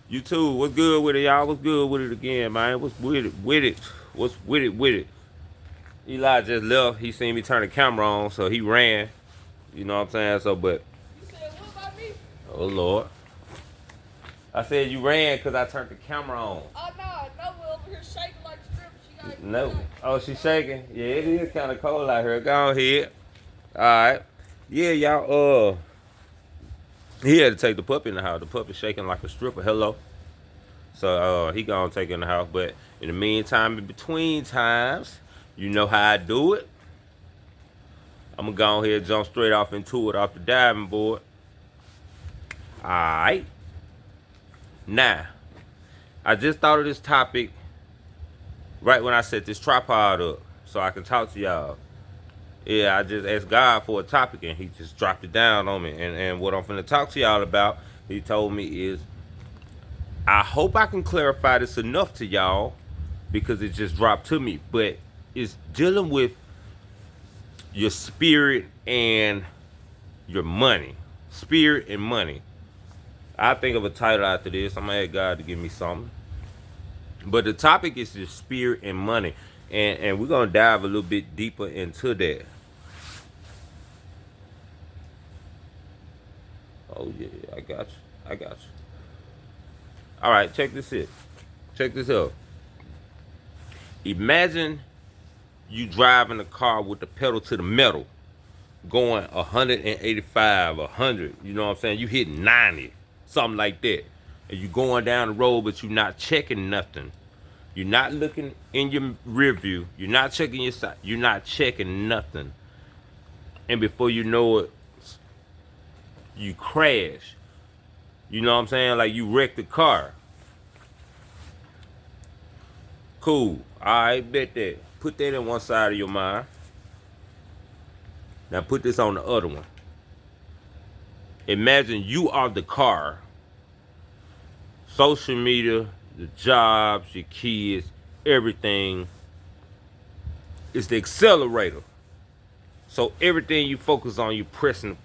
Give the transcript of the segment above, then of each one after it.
You too. What's good with it, y'all? What's good with it again, man? What's with it? With it? What's with it? With it? Eli just left. He seen me turn the camera on, so he ran. You know what I'm saying? So, but You said what about me? oh Lord, I said you ran because I turned the camera on. Oh no, no, we're over here shaking like a stripper. No. Oh, she's shaking. Yeah, it is kind of cold out here. Go ahead. All right. Yeah, y'all. He had to take the puppy in the house. The puppy shaking like a stripper. Hello. So he gonna take it in the house. But in the meantime, in between times, you know how I do it. I'm gonna go ahead and jump straight off into it off the diving board. Alright. Now, I just thought of this topic right when I set this tripod up so I can talk to y'all. Yeah, I just asked God for a topic and he just dropped it down on me. And what I'm finna talk to y'all about, he told me is I hope I can clarify this enough to y'all because it just dropped to me. But it's dealing with your spirit and your money. Spirit and money. I think of a title after this. I'm gonna ask God to give me something. But the topic is your spirit and money. And we're gonna dive a little bit deeper into that. Oh yeah, I got you. I got you. All right, check this out. Check this out. Imagine you driving a car with the pedal to the metal, going 185, 100. You know what I'm saying? You hitting 90, something like that. And you going down the road, but you're not checking nothing. You're not looking in your rear view. You're not checking your side. You're not checking nothing. And before you know it, you crash. You know what I'm saying? Like you wrecked the car. Cool. I bet that. Put that in one side of your mind. Now put this on the other one. Imagine you are the car. Social media, the jobs, your kids, everything is the accelerator. So everything you focus on, you pressing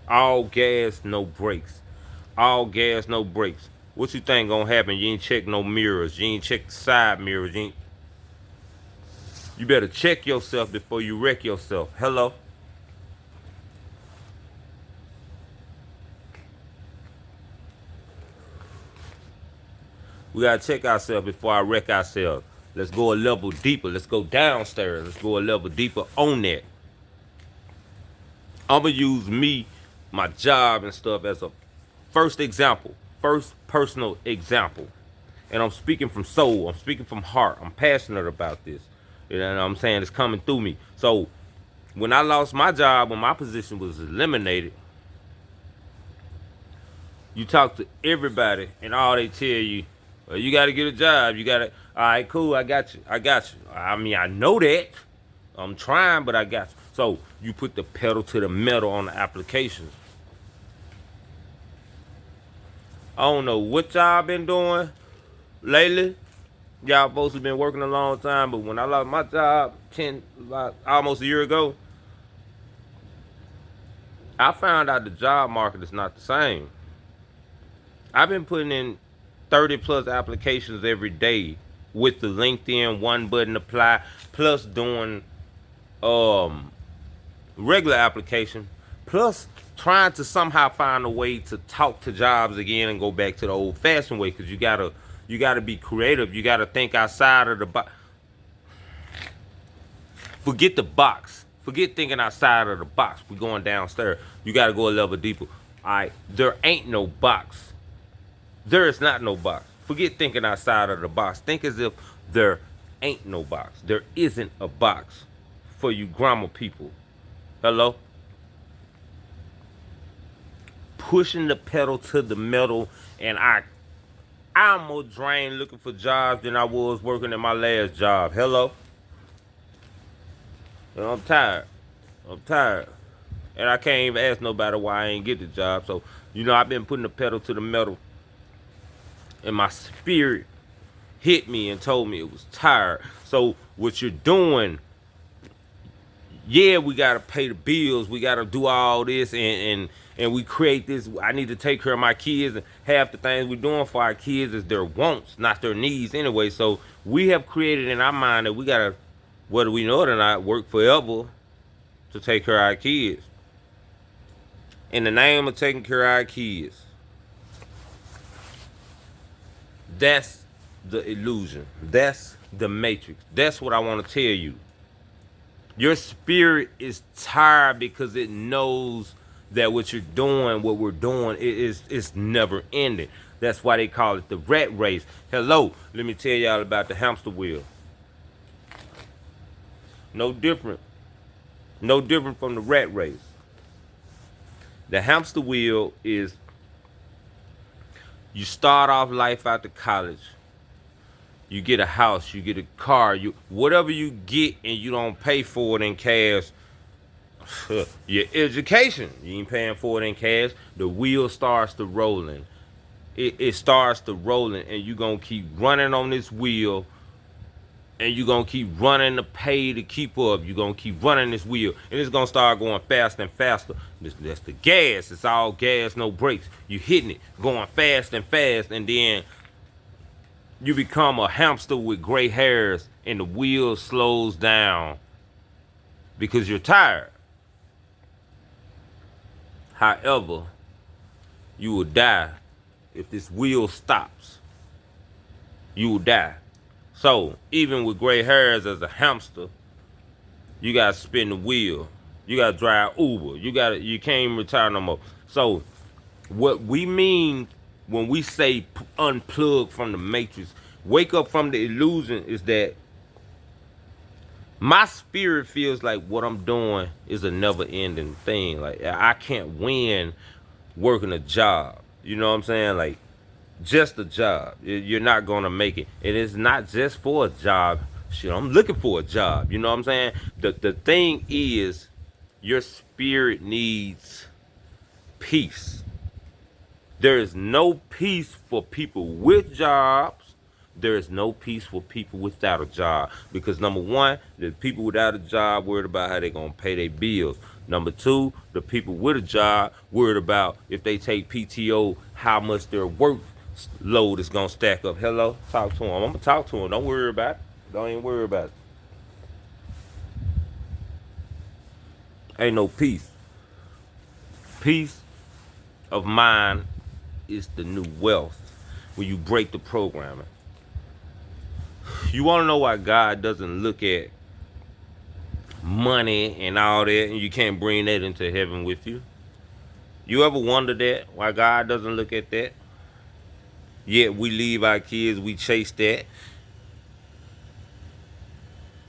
all gas, no brakes. All gas, no brakes. What you think gonna happen? You ain't check no mirrors. You ain't check the side mirrors. You better check yourself before you wreck yourself. Hello? We gotta check ourselves before I wreck ourselves. Let's go a level deeper. Let's go downstairs. Let's go a level deeper on that. I'm gonna use me, my job and stuff as a first example, first personal example. And I'm speaking from soul. I'm speaking from heart. I'm passionate about this. You know what I'm saying? It's coming through me. So when I lost my job, when my position was eliminated, you talk to everybody and all they tell you, well, you got to get a job. You got to, all right, cool, I got you. I got you. I mean, I know that. I'm trying, but I got you. So you put the pedal to the metal on the applications. I don't know what y'all been doing lately. Y'all folks have been working a long time, but when I lost my job about almost a year ago, I found out the job market is not the same. I've been putting in 30 plus applications every day with the LinkedIn one button apply, plus doing um regular application, plus trying to somehow find a way to talk to jobs again and go back to the old fashioned way because you gotta be creative. You gotta think outside of the box. Forget the box. Forget thinking outside of the box. We're going downstairs. You gotta go a level deeper. Alright, there ain't no box. There is not no box. Forget thinking outside of the box. Think as if there ain't no box. There isn't a box for you grammar people. Hello? Pushing the pedal to the metal, and I'm more drained looking for jobs than I was working at my last job. Hello? And I'm tired. I'm tired. And I can't even ask nobody why I ain't get the job. So, I've been putting the pedal to the metal, and my spirit hit me and told me it was tired. So what you're doing, yeah, we gotta pay the bills, we gotta do all this, and we create this. I need to take care of my kids and half the things we're doing for our kids is their wants, not their needs anyway. So we have created in our mind that we gotta, whether we know it or not, work forever to take care of our kids. In the name of taking care of our kids, that's the illusion. That's the matrix. That's what I want to tell you. Your spirit is tired because it knows that what you're doing, what we're doing, it's never ending. That's why they call it the rat race. Hello, let me tell y'all about the hamster wheel. No different. No different from the rat race. The hamster wheel is, you start off life after college. You get a house, you get a car, whatever you get and you don't pay for it in cash. Your education, you ain't paying for it in cash. The wheel starts to rolling. It starts to rolling, and you gonna keep running on this wheel, and you gonna keep running to pay to keep up. You gonna keep running this wheel, and it's gonna start going faster and faster. That's the gas. It's all gas, no brakes. You hitting it, going fast and fast, and then you become a hamster with gray hairs, and the wheel slows down because you're tired. However, you will die if this wheel stops. You will die. So even with gray hairs as a hamster, you gotta spin the wheel. You gotta drive Uber. You can't even retire no more. So what we mean when we say unplug from the matrix, wake up from the illusion, is that my spirit feels like what I'm doing is a never-ending thing. Like, I can't win working a job. You know what I'm saying? Like, just a job. You're not gonna make it. It is not just for a job. Shit, I'm looking for a job. You know what I'm saying? The thing is, your spirit needs peace. There is no peace for people with jobs. There is no peace for people without a job. Because number one, the people without a job worried about how they're going to pay their bills. Number two, the people with a job worried about if they take PTO, how much their workload is going to stack up. Hello? Talk to them. I'm going to talk to them. Don't worry about it. Don't even worry about it. Ain't no peace. Peace of mind is the new wealth when you break the programming. You want to know why God doesn't look at money and all that, and you can't bring that into heaven with you? You ever wonder that? Why God doesn't look at that? Yet we leave our kids, we chase that.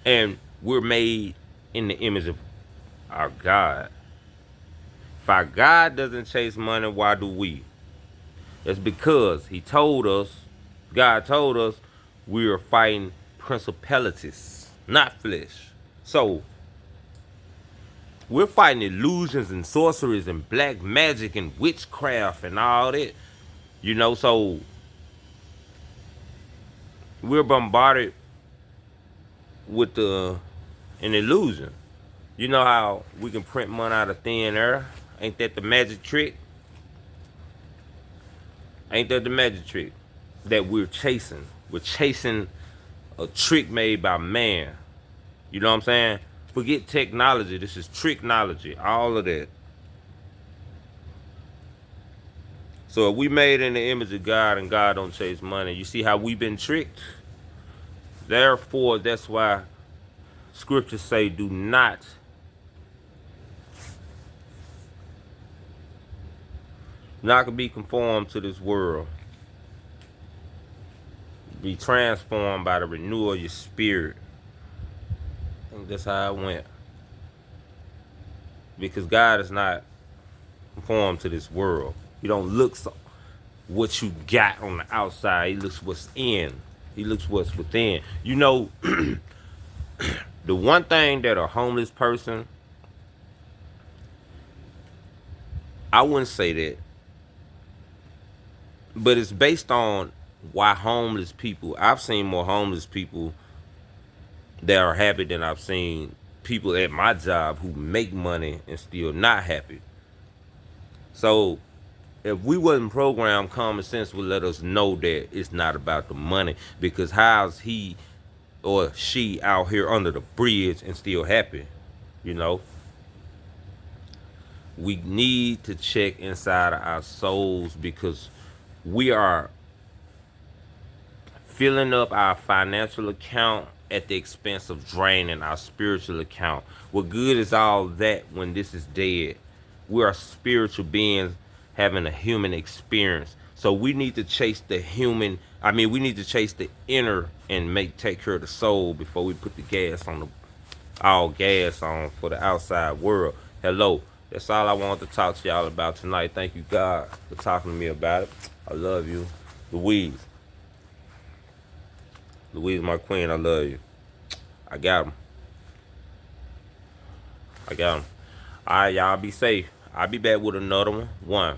And we're made in the image of our God. If our God doesn't chase money, why do we? It's because he told us, God told us, we are fighting principalities, not flesh. So we're fighting illusions and sorceries and black magic and witchcraft and all that. You know, so we're bombarded with an illusion. You know how we can print money out of thin air? Ain't that the magic trick? Ain't that the magic trick that we're chasing? We're chasing a trick made by man. You know what I'm saying? Forget technology. This is tricknology. All of that. So if we made in the image of God and God don't chase money, you see how we've been tricked? Therefore, that's why scriptures say do not be conformed to this world. Be transformed by the renewal of your spirit. I think that's how it went. Because God is not conformed to this world. He don't look what you got on the outside. He looks what's in. He looks what's within. You know, the one thing that a homeless person, I wouldn't say that, but it's based on why homeless people, I've seen more homeless people that are happy than I've seen people at my job who make money and still not happy. So if we wasn't programmed, common sense would let us know that it's not about the money. Because how's he or she out here under the bridge and still happy? You know, we need to check inside of our souls because we are filling up our financial account at the expense of draining our spiritual account. What good is all that when this is dead? We are spiritual beings having a human experience. So we need to chase the human. I mean, we need to chase the inner and take care of the soul before we put the gas on the all gas on for the outside world. Hello. That's all I wanted to talk to y'all about tonight. Thank you, God, for talking to me about it. I love you. Louise. Louise, my queen, I love you. I got him. I got him. All right, y'all be safe. I'll be back with another one.